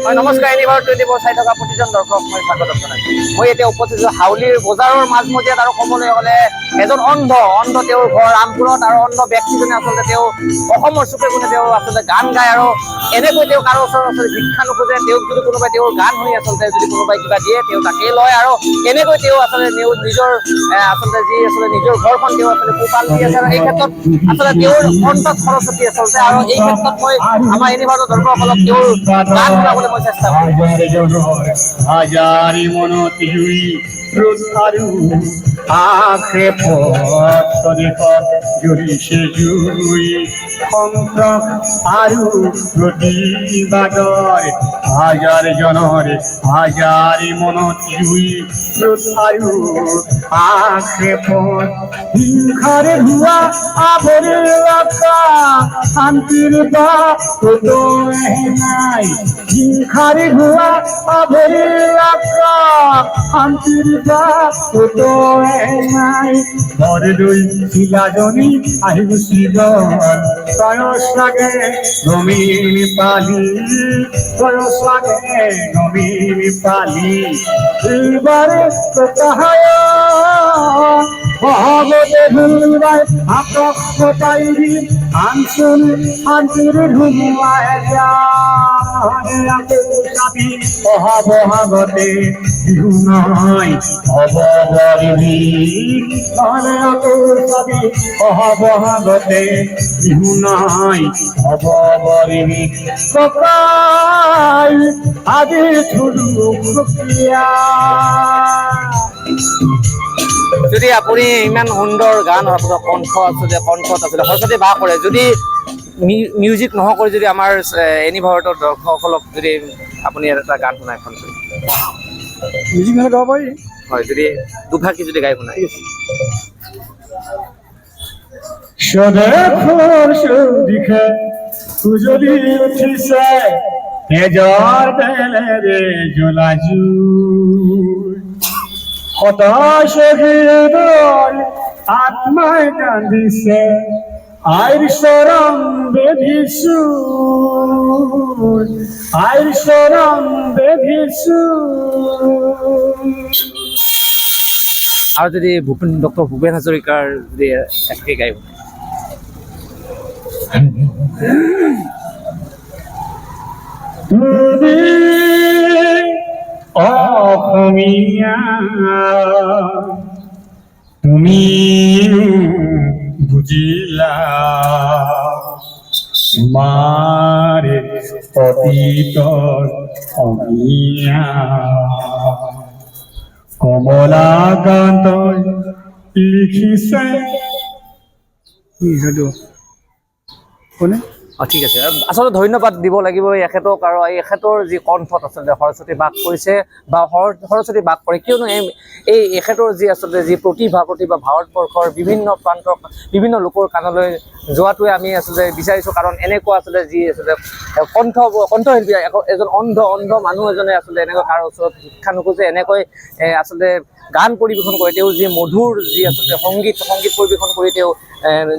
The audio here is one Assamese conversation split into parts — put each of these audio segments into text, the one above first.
নমস্কাৰ, এনিভাৰ 24 চাই থকা প্ৰতিজন দৰ্শক মই স্বাগতম জনাইছো। মই এতিয়া উপস্থিত হাউলিৰ বজাৰৰ মাজমজিয়াত আৰু ক'বলৈ গ'লে এজন অন্ধ তেওঁৰ ঘৰ ৰামপুৰত আৰু অন্ধ ব্যক্তিজনে আচলতে তেওঁ অসমৰ চুকে কোণে তেওঁ আচলতে গান গায় আৰু এনেকৈ তেওঁ কাৰো ওচৰত আচলতে ভিক্ষা নোখোজে। তেওঁক যদি কোনোবাই তেওঁৰ গান শুনি আচলতে যদি কোনোবাই কিবা দিয়ে তেওঁ তাকেই লয় আৰু এনেকৈ তেওঁ আচলতে নিজৰ আচলতে নিজৰ ঘৰখন তেওঁ আচলতে পোহপাল দি আছে আৰু এই ক্ষেত্ৰত আচলতে তেওঁৰ অন্তত সৰস্বতী আচলতে আৰু এই ক্ষেত্ৰত মই আমাৰ এনিভাৰৰ দৰ্শকসকলক তেওঁৰ গান শুনাবলৈ মই চেষ্টা কৰিম। হাজারি মনতি জুই রোধারু আখে পথ জুড়িছে জুই সন্ত্রক আরু প্রতিবাদর হাজার জনর হাজারি মনতি জুই রোধারু আখে পথ হিংসারে ধুয়া আবরে রাখা শান্তির বা তো নাই হিংসারে ধুয়া আবরে রাখা শান্তির বা তো নাই বরদই শিলাজনী আহিব শিবন বয়স লাগে নমিন পালি বয়স লাগে নমিন পালি এবারে তো তাহায় মহাবতে ভুলবাই আপক পাইবি আনসুন শান্তির ধুমুয়ায় যাবি অহাবহাগতে বিহু নয় অববরিবি নহলে অতুর পাবি অহাবহাগতে বিহু নয় অববরিবি ককাই আজি থুলু খুকিয়া। যদি আপুনি ইমান সুন্দৰ গান আপোনাৰ কণ্ঠত আচলতে সৰস্বতী বাস কৰে, যদি মিউজিক নোহোৱা কৰি যদি আমাৰ এনিভাৰতৰ দৰ্শকসকলক যদি আপুনি এটা গান শুনাই এখন মিউজিক গাব পাৰি, হয়, যদি দুভাষী যদি গাই শুনাই। সদেখৰ সৌদিখে উজলি উঠিছে তেজৰ বেলেৰে জ্বলা জুই হতাশ হৃদয় আত্মাই কান্দিছে আইৰ চৰণ বেধিছো আইৰ চৰণ বেধিছো। আৰু যদি ডক্টৰ ভূপেন হাজৰিকাৰ যদি একে গাই শুনাই। তুমি অসমীয়া তুমি বুজিলা তোমাৰ অতীতৰ অমিয়া কমলাকান্তই লিখিছে কোনে ঠিক আছে, আচলতে ধন্যবাদ দিব লাগিব এখেতক আৰু এখেতৰ যি কণ্ঠত আচলতে সৰস্বতী বাস কৰিছে বা সৰস্বতী বাস কৰে, কিয়নো এখেতৰ যি আচলতে যি প্ৰতিভা ভাৰতবৰ্ষৰ বিভিন্ন প্ৰান্তৰ বিভিন্ন লোকৰ কাণলৈ যোৱাটোৱে আমি আচলতে বিচাৰিছোঁ। কাৰণ এনেকুৱা আচলতে যি আচলতে কণ্ঠশিল্পী এজন অন্ধ মানুহ এজনে আচলতে এনেকৈ কাৰো ওচৰত শিক্ষা নোখোজে, এনেকৈ আচলতে গান পৰিৱেশন কৰে। তেওঁ যি মধুৰ যি আচলতে সংগীত পৰিৱেশন কৰি তেওঁ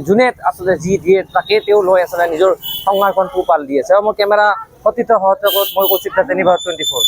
যোনে আচলতে যি দিয়ে তাকে তেওঁ লৈ আচলতে নিজৰ সংসাৰখন পোহপাল দি আছে। আৰু মোৰ কেমেৰা সতীৰ্থ সহযোগত মই কৌশিক দাস, এনিভাৰ 24।